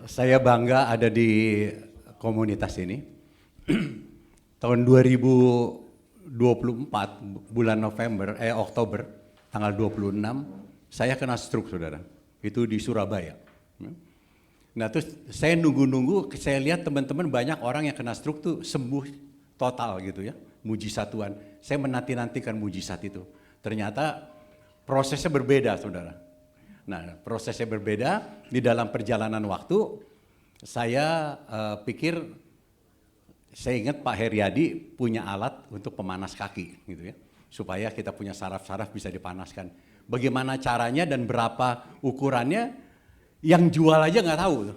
Saya bangga ada di komunitas ini. Tahun 2024 bulan Oktober tanggal 26 saya kena stroke, saudara. Itu di Surabaya. Nah terus saya nunggu-nunggu, saya lihat teman-teman banyak orang yang kena stroke tuh sembuh total gitu ya. Mujizat Tuhan. Saya menanti-nantikan mujizat itu. Ternyata prosesnya berbeda, saudara. Nah, prosesnya berbeda. Di dalam perjalanan waktu, saya saya ingat Pak Heriadi punya alat untuk pemanas kaki, gitu ya, supaya kita punya saraf-saraf bisa dipanaskan. Bagaimana caranya dan berapa ukurannya, yang jual aja nggak tahu,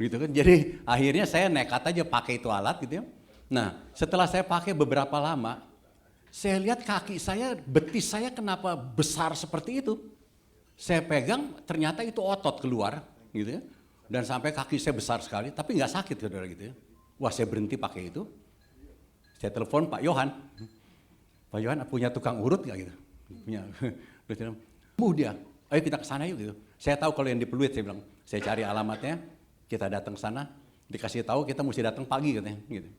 gitu kan. Jadi akhirnya saya nekat aja pakai itu alat, gitu ya. Nah, setelah saya pakai beberapa lama, saya lihat kaki saya, betis saya kenapa besar seperti itu. Saya pegang, ternyata itu otot keluar, gitu ya. Dan sampai kaki saya besar sekali, tapi nggak sakit, saudara, gitu ya. Wah, saya berhenti pakai itu. Saya telepon Pak Yohan. Pak Yohan punya tukang urut nggak gitu? Punya. Dia, ayo kita ke sana yuk gitu. Saya tahu kalau yang di Pluit, saya bilang. Saya cari alamatnya, kita datang ke sana. Dikasih tahu kita mesti datang pagi katanya, gitu.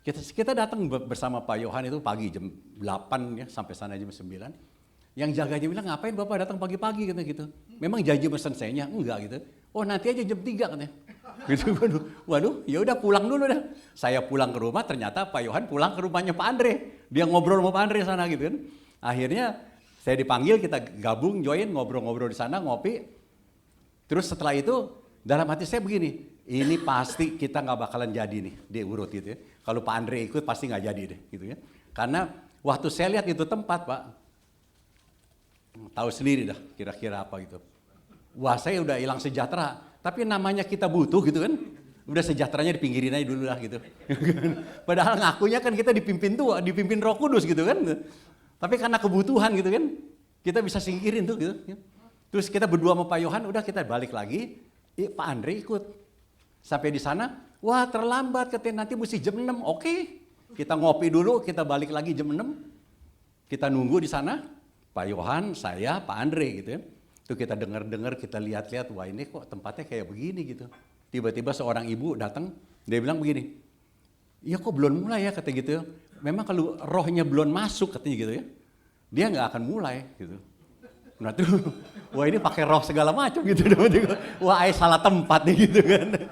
Kita datang bersama Pak Yohan itu pagi jam 8 ya, sampai sana jam 9. Yang jaganya bilang, ngapain Bapak datang pagi-pagi gitu. Memang janji mesen sayanya? Enggak gitu. Oh nanti aja jam 3 katanya. Gitu, waduh, ya udah pulang dulu dah. Saya pulang ke rumah, ternyata Pak Yohan pulang ke rumahnya Pak Andre. Dia ngobrol sama Pak Andre sana gitu kan. Akhirnya saya dipanggil, kita gabung, join, ngobrol-ngobrol di sana, ngopi. Terus setelah itu, dalam hati saya begini, ini pasti kita nggak bakalan jadi nih, di urut gitu ya. Kalau Pak Andre ikut pasti nggak jadi deh, gitu ya. Karena waktu saya lihat itu tempat, Pak, tahu sendiri dah kira-kira apa gitu. Wah, saya udah hilang sejahtera, tapi namanya kita butuh gitu kan. Udah sejahteranya dipinggirin aja dulu lah gitu. Padahal ngakunya kan kita dipimpin Roh Kudus gitu kan. Tapi karena kebutuhan gitu kan, kita bisa singkirin tuh gitu. Terus kita berdua sama Pak Yohan, udah kita balik lagi, Pak Andre ikut. Sampai di sana, wah terlambat katanya, nanti mesti jam 6. Oke, kita ngopi dulu, kita balik lagi jam 6. Kita nunggu di sana, Pak Yohan, saya, Pak Andre gitu ya. Itu kita dengar-dengar, kita lihat-lihat, wah ini kok tempatnya kayak begini gitu. Tiba-tiba seorang ibu datang, dia bilang begini, iya kok belum mulai ya, kata gitu ya. Memang kalau rohnya belum masuk katanya gitu ya, dia nggak akan mulai gitu. Nah tuh, wah ini pakai roh segala macam gitu. Wah saya salah tempat nih gitu kan.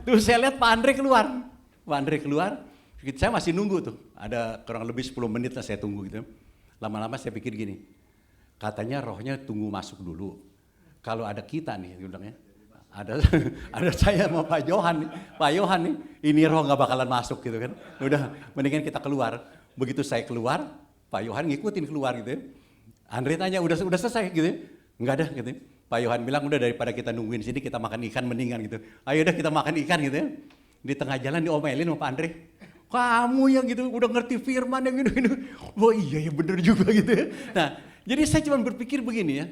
Terus saya lihat Pak Andre keluar. Pak Andre keluar, saya masih nunggu tuh. Ada kurang lebih 10 menit lah saya tunggu gitu. Lama-lama saya pikir gini, katanya rohnya tunggu masuk dulu. Kalau ada kita nih, bilangnya, ada saya sama Pak Yohan nih, ini roh nggak bakalan masuk gitu kan. Udah, mendingan kita keluar. Begitu saya keluar, Pak Yohan ngikutin keluar gitu ya. Andre tanya, udah selesai gitu ya? Enggak ada gitu ya. Pak Yohan bilang, udah daripada kita nungguin sini, kita makan ikan mendingan gitu. Ayo udah kita makan ikan gitu ya. Di tengah jalan diomelin sama Pak Andre. Kamu yang gitu, udah ngerti firman yang gitu. Wah iya ya bener juga gitu ya. Nah, jadi saya cuma berpikir begini ya.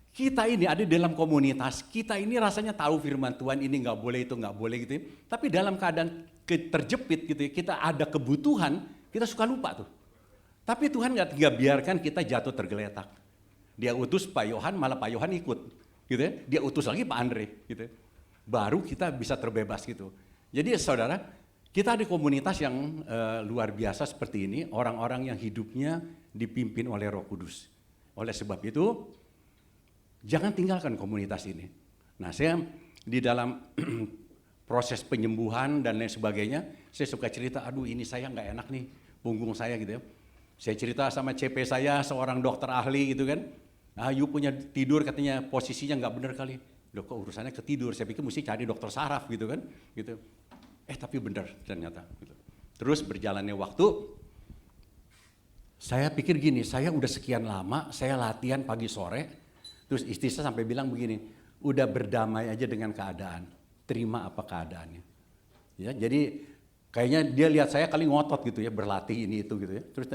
Kita ini ada dalam komunitas, kita ini rasanya tahu firman Tuhan, ini nggak boleh, itu nggak boleh gitu ya. Tapi dalam keadaan terjepit gitu ya, kita ada kebutuhan, kita suka lupa tuh. Tapi Tuhan nggak biarkan kita jatuh tergeletak. Dia utus Pak Yohan, malah Pak Yohan ikut, gitu ya. Dia utus lagi Pak Andre, gitu. Baru kita bisa terbebas gitu. Jadi saudara, kita di komunitas yang luar biasa seperti ini, orang-orang yang hidupnya dipimpin oleh Roh Kudus. Oleh sebab itu, jangan tinggalkan komunitas ini. Nah, saya di dalam proses penyembuhan dan lain sebagainya, saya suka cerita, aduh ini saya nggak enak nih, punggung saya gitu ya. Saya cerita sama CP saya, seorang dokter ahli gitu kan. Ah, you punya tidur katanya posisinya nggak benar kali. Loh kok urusannya ke tidur, saya pikir mesti cari dokter saraf gitu kan. Gitu. Tapi benar ternyata. Gitu. Terus berjalannya waktu, saya pikir gini, saya udah sekian lama, saya latihan pagi sore, terus istri saya sampai bilang begini, udah berdamai aja dengan keadaan, terima apa keadaannya. Ya, jadi kayaknya dia lihat saya kali ngotot gitu ya, berlatih ini itu gitu ya. Terus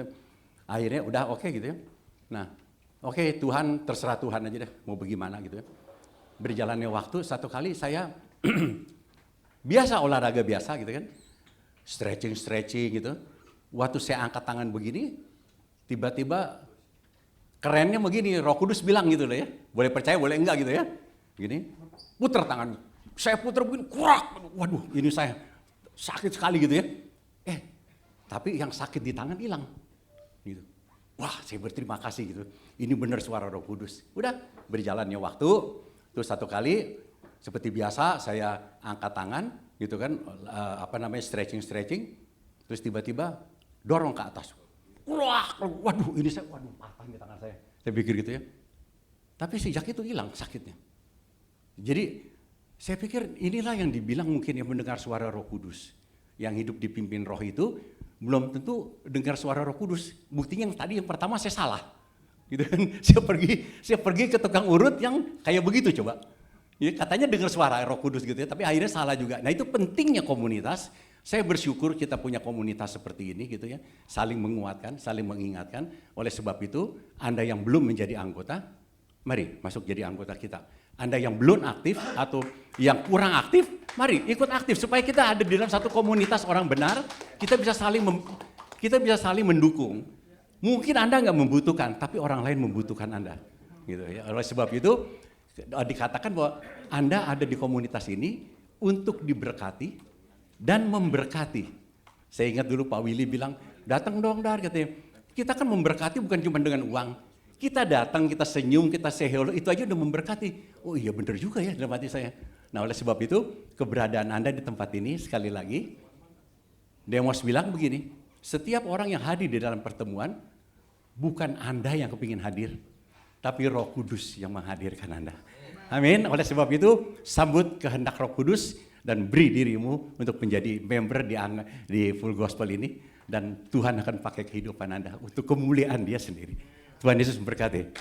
akhirnya udah oke gitu ya. Nah, oke Tuhan, terserah Tuhan aja deh mau bagaimana gitu ya. Berjalannya waktu, satu kali saya biasa olahraga biasa gitu kan. Stretching gitu. Waktu saya angkat tangan begini, tiba-tiba kerennya begini, Roh Kudus bilang gitu loh ya. Boleh percaya, boleh enggak gitu ya. Gini, puter tangan. Saya putar begini, kurak. Waduh, ini saya sakit sekali gitu ya. Tapi yang sakit di tangan hilang. Gitu. Wah, saya berterima kasih gitu. Ini benar suara Roh Kudus. Udah, berjalannya waktu. Terus satu kali, seperti biasa saya angkat tangan, gitu kan, stretching. Terus tiba-tiba dorong ke atas. Wah, waduh, ini saya, patah di tangan saya. Saya pikir gitu ya. Tapi sejak itu hilang sakitnya. Jadi saya pikir inilah yang dibilang mungkin yang mendengar suara Roh Kudus. Yang hidup dipimpin Roh itu belum tentu dengar suara Roh Kudus. Buktinya yang pertama saya salah. Gitu kan. Saya pergi ke tukang urut yang kayak begitu coba. Ya, katanya dengar suara Roh Kudus gitu ya, tapi akhirnya salah juga. Nah, itu pentingnya komunitas. Saya bersyukur kita punya komunitas seperti ini gitu ya, saling menguatkan, saling mengingatkan. Oleh sebab itu, Anda yang belum menjadi anggota, mari masuk jadi anggota kita. Anda yang belum aktif atau yang kurang aktif, mari ikut aktif supaya kita ada di dalam satu komunitas orang benar. Kita bisa saling mendukung. Mungkin Anda nggak membutuhkan, tapi orang lain membutuhkan Anda. Gitu ya. Oleh sebab itu dikatakan bahwa Anda ada di komunitas ini untuk diberkati dan memberkati. Saya ingat dulu Pak Willy bilang, datang dong Dar, katanya. Kita kan memberkati bukan cuma dengan uang. Kita datang, kita senyum, kita say hello, itu aja udah memberkati. Oh iya benar juga ya dalam hati saya. Nah oleh sebab itu, keberadaan Anda di tempat ini sekali lagi, Demos bilang begini, setiap orang yang hadir di dalam pertemuan, bukan Anda yang kepingin hadir, tapi Roh Kudus yang menghadirkan Anda. Amin. Oleh sebab itu, sambut kehendak Roh Kudus dan beri dirimu untuk menjadi member di Full Gospel ini, dan Tuhan akan pakai kehidupan Anda untuk kemuliaan Dia sendiri. Tuhan Yesus memberkati.